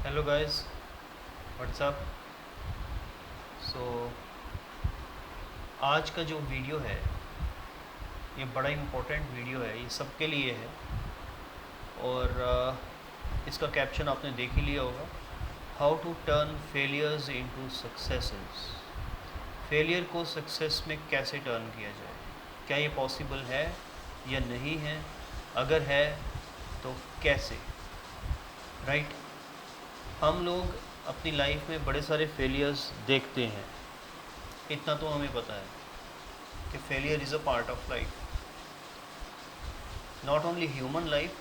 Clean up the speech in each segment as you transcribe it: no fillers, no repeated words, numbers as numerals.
Hello guys, WhatsApp. सो आज का जो वीडियो है ये बड़ा इम्पोर्टेंट वीडियो है, ये सबके लिए है। और इसका कैप्शन आपने देख ही लिया होगा, how to turn failures into successes. Failure को सक्सेस में कैसे टर्न किया जाए, क्या ये पॉसिबल है या नहीं है, अगर है तो कैसे। राइट। हम लोग अपनी लाइफ में बड़े सारे फेलियर्स देखते हैं, इतना तो हमें पता है कि failure is a part of life, not only human life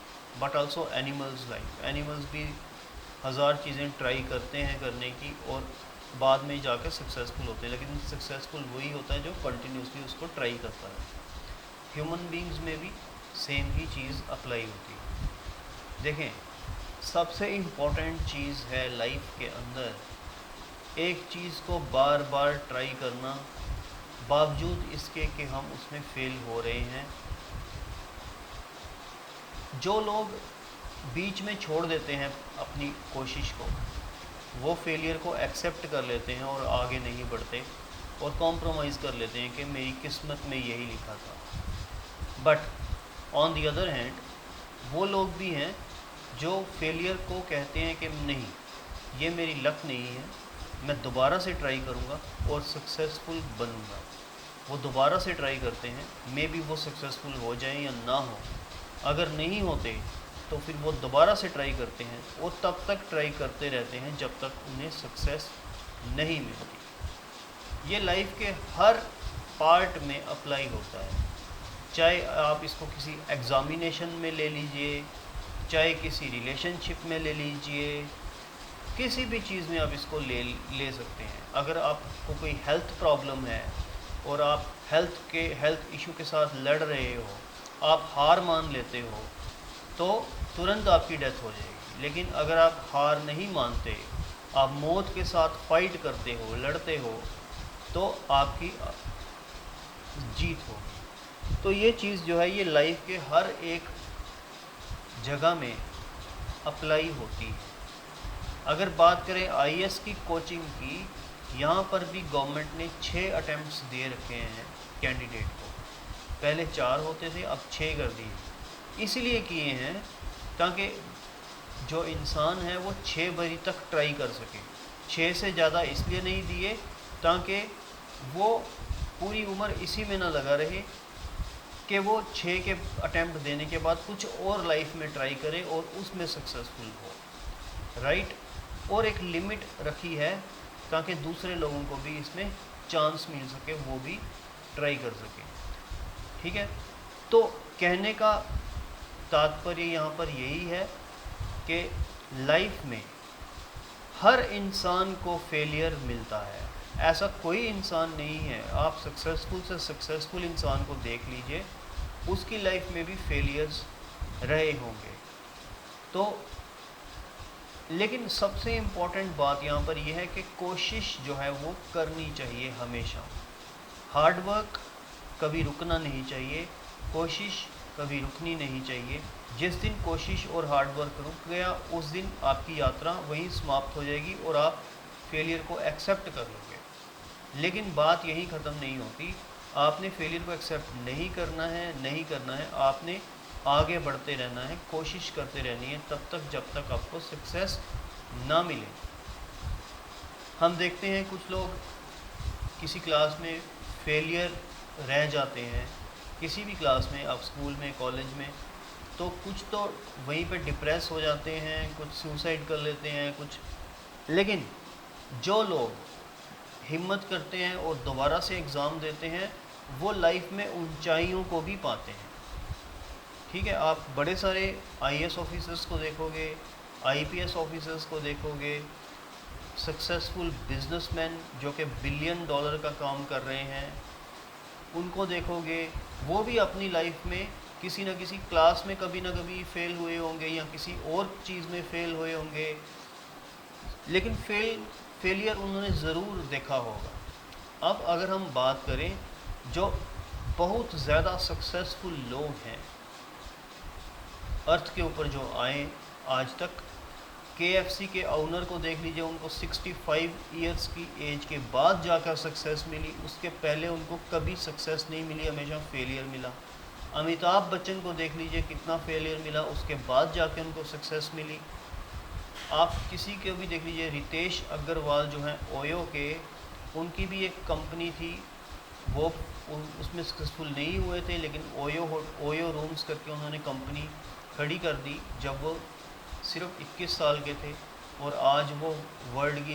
but also animals life. Animals भी हज़ार चीज़ें ट्राई करते हैं करने की और बाद में जाकर सक्सेसफुल होते हैं, लेकिन सक्सेसफुल वही होता है जो कंटिन्यूसली उसको ट्राई करता है। ह्यूमन बींग्स में भी सेम ही चीज़ अप्लाई होती है। देखें, सबसे इम्पॉर्टेंट चीज़ है लाइफ के अंदर एक चीज़ को बार बार ट्राई करना, बावजूद इसके कि हम उसमें फेल हो रहे हैं। जो लोग बीच में छोड़ देते हैं अपनी कोशिश को, वो फेलियर को एक्सेप्ट कर लेते हैं और आगे नहीं बढ़ते और कॉम्प्रोमाइज़ कर लेते हैं कि मेरी किस्मत में यही लिखा था। But on the other hand वो लोग भी हैं जो फेलियर को कहते हैं कि नहीं, ये मेरी लक नहीं है, मैं दोबारा से ट्राई करूँगा और सक्सेसफुल बनूँगा। वो दोबारा से ट्राई करते हैं, मे बी वो सक्सेसफुल हो जाएं या ना हो। अगर नहीं होते तो फिर वो दोबारा से ट्राई करते हैं, वो तब तक ट्राई करते रहते हैं जब तक उन्हें सक्सेस नहीं मिलती। ये लाइफ के हर पार्ट में अप्लाई होता है, चाहे आप इसको किसी एग्ज़ामिनेशन में ले लीजिए, चाहे किसी रिलेशनशिप में ले लीजिए, किसी भी चीज़ में आप इसको ले सकते हैं। अगर आपको कोई हेल्थ प्रॉब्लम है और आप हेल्थ इशू के साथ लड़ रहे हो, आप हार मान लेते हो तो तुरंत आपकी डेथ हो जाएगी। लेकिन अगर आप हार नहीं मानते, आप मौत के साथ फाइट करते हो, लड़ते हो, तो आपकी जीत होगी। तो ये चीज़ जो है ये लाइफ के हर एक जगह में अप्लाई होती है। अगर बात करें आईएएस की कोचिंग की, यहाँ पर भी गवर्नमेंट ने 6 अटैम्प्ट्स दे रखे हैं कैंडिडेट को। पहले 4 होते थे, अब 6 कर दिए। इसलिए किए हैं ताकि जो इंसान है वो 6 बारी तक ट्राई कर सके। 6 से ज़्यादा इसलिए नहीं दिए ताकि वो पूरी उम्र इसी में ना लगा रहे कि वो 6 के अटैम्प्ट देने के बाद कुछ और लाइफ में ट्राई करे और उसमें सक्सेसफुल हो। राइट। और एक लिमिट रखी है ताकि दूसरे लोगों को भी इसमें चांस मिल सके, वो भी ट्राई कर सके। ठीक है। तो कहने का तात्पर्य यहाँ पर यही है कि लाइफ में हर इंसान को फेलियर मिलता है। ऐसा कोई इंसान नहीं है, आप सक्सेसफुल से सक्सेसफुल इंसान को देख लीजिए, उसकी लाइफ में भी फेलियर्स रहे होंगे। तो लेकिन सबसे इम्पॉर्टेंट बात यहाँ पर यह है कि कोशिश जो है वो करनी चाहिए हमेशा। हार्ड वर्क कभी रुकना नहीं चाहिए, कोशिश कभी रुकनी नहीं चाहिए। जिस दिन कोशिश और हार्ड वर्क रुक गया, उस दिन आपकी यात्रा वहीं समाप्त हो जाएगी और आप फेलियर को एक्सेप्ट कर लोगे। लेकिन बात यहीं ख़त्म नहीं होती। आपने फेलियर को एक्सेप्ट नहीं करना है, आपने आगे बढ़ते रहना है, कोशिश करते रहनी है तब तक जब तक आपको सक्सेस ना मिले। हम देखते हैं कुछ लोग किसी क्लास में फेलियर रह जाते हैं, किसी भी क्लास में, आप स्कूल में, कॉलेज में, तो कुछ तो वहीं पे डिप्रेस हो जाते हैं, कुछ सुसाइड कर लेते हैं, कुछ। लेकिन जो लोग हिम्मत करते हैं और दोबारा से एग्ज़ाम देते हैं, वो लाइफ में ऊंचाइयों को भी पाते हैं। ठीक है। आप बड़े सारे आईएएस ऑफिसर्स को देखोगे, आईपीएस ऑफिसर्स को देखोगे, सक्सेसफुल बिजनेसमैन जो कि बिलियन डॉलर का काम कर रहे हैं, उनको देखोगे, वो भी अपनी लाइफ में किसी न किसी क्लास में कभी ना कभी फेल हुए होंगे या किसी और चीज़ में फेल हुए होंगे, लेकिन फेलियर उन्होंने ज़रूर देखा होगा। अब अगर हम बात करें जो बहुत ज़्यादा सक्सेसफुल लोग हैं अर्थ के ऊपर जो आए आज तक, KFC के ओनर को देख लीजिए, उनको 65 इयर्स की एज के बाद जाकर सक्सेस मिली, उसके पहले उनको कभी सक्सेस नहीं मिली, हमेशा फेलियर मिला। अमिताभ बच्चन को देख लीजिए, कितना फेलियर मिला, उसके बाद जाके उनको सक्सेस मिली। आप किसी को भी देख लीजिए, रितेश अग्रवाल जो हैं ओयो के, उनकी भी एक कंपनी थी, वो उसमें सक्सेसफुल नहीं हुए थे, लेकिन ओयो रूम्स करके उन्होंने कंपनी खड़ी कर दी जब वो सिर्फ 21 साल के थे, और आज वो वर्ल्ड की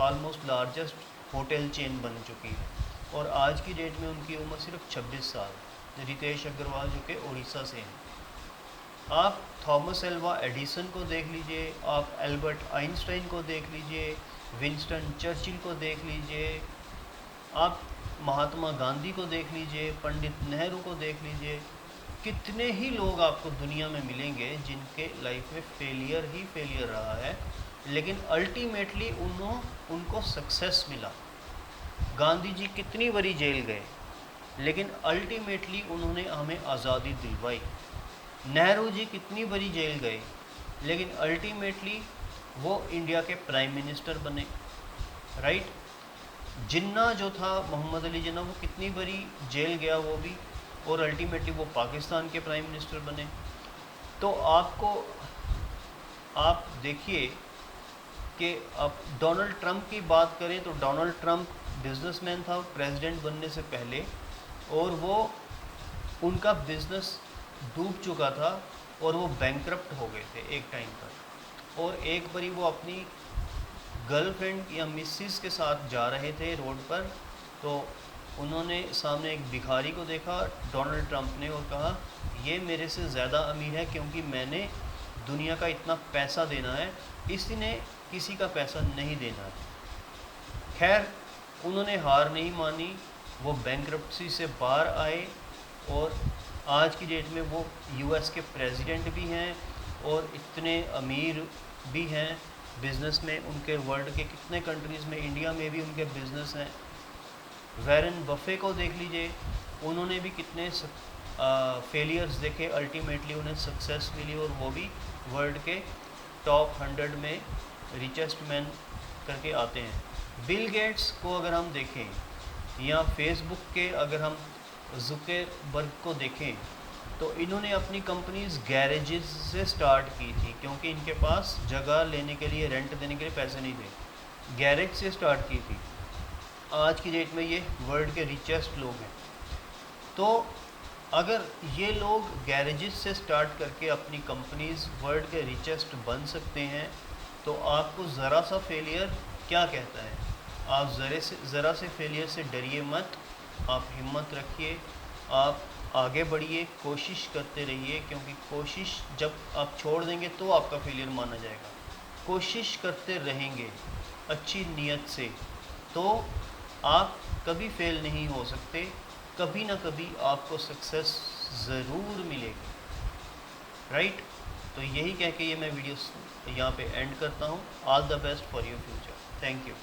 ऑलमोस्ट लार्जेस्ट होटल चेन बन चुकी है, और आज की डेट में उनकी उम्र सिर्फ 26 साल। रितेश अग्रवाल जो कि उड़ीसा से हैं। आप थॉमस एल्वा एडिसन को देख लीजिए, आप एल्बर्ट आइंस्टाइन को देख लीजिए, विंस्टन चर्चिल को देख लीजिए, आप महात्मा गांधी को देख लीजिए, पंडित नेहरू को देख लीजिए। कितने ही लोग आपको दुनिया में मिलेंगे जिनके लाइफ में फेलियर ही फेलियर रहा है, लेकिन अल्टीमेटली उनको सक्सेस मिला। गांधी जी कितनी बड़ी जेल गए, लेकिन अल्टीमेटली उन्होंने हमें आज़ादी दिलवाई। नेहरू जी कितनी बड़ी जेल गए, लेकिन अल्टीमेटली वो इंडिया के प्राइम मिनिस्टर बने, राइट। जिन्ना जो था, मोहम्मद अली जिन्ना, वो कितनी बड़ी जेल गया वो भी, और अल्टीमेटली वो पाकिस्तान के प्राइम मिनिस्टर बने। तो आप देखिए कि अब डोनाल्ड ट्रंप की बात करें तो डोनाल्ड ट्रंप बिजनेसमैन था प्रेसिडेंट बनने से पहले, और वो उनका बिजनेस डूब चुका था और वो बैंकरप्ट हो गए थे एक टाइम पर। और एक बारी वो अपनी गर्लफ्रेंड या मिसेस के साथ जा रहे थे रोड पर, तो उन्होंने सामने एक भिखारी को देखा डोनाल्ड ट्रंप ने, और कहा ये मेरे से ज़्यादा अमीर है क्योंकि मैंने दुनिया का इतना पैसा देना है, इसी ने किसी का पैसा नहीं देना है। खैर उन्होंने हार नहीं मानी, वो बैंकरप्सी से बाहर आए, और आज की डेट में वो यूएस के प्रेसिडेंट भी हैं और इतने अमीर भी हैं बिज़नेस में। उनके वर्ल्ड के कितने कंट्रीज़ में, इंडिया में भी उनके बिज़नेस हैं। वैरन बफे को देख लीजिए, उन्होंने भी कितने फेलियर्स देखे, अल्टीमेटली उन्हें सक्सेस मिली, और वो भी वर्ल्ड के टॉप 100 में रिचेस्ट मैन करके आते हैं। बिल गेट्स को अगर हम देखें, या फेसबुक के अगर हम जुकरबर्ग को देखें, तो इन्होंने अपनी कंपनीज गैरेजेस से स्टार्ट की थी, क्योंकि इनके पास जगह लेने के लिए, रेंट देने के लिए पैसे नहीं थे, गैरेज से स्टार्ट की थी। आज की डेट में ये वर्ल्ड के रिचेस्ट लोग हैं। तो अगर ये लोग गैरेजेस से स्टार्ट करके अपनी कंपनीज वर्ल्ड के रिचेस्ट बन सकते हैं, तो आपको ज़रा सा फेलियर क्या कहता है? आप ज़रा से फेलियर से डरिए मत, आप हिम्मत रखिए, आप आगे बढ़िए, कोशिश करते रहिए, क्योंकि कोशिश जब आप छोड़ देंगे तो आपका फेलियर माना जाएगा। कोशिश करते रहेंगे अच्छी नीयत से, तो आप कभी फेल नहीं हो सकते, कभी ना कभी आपको सक्सेस ज़रूर मिलेगी, राइट। तो यही कह के ये मैं वीडियो यहाँ पे एंड करता हूँ। All the best for your future. Thank you.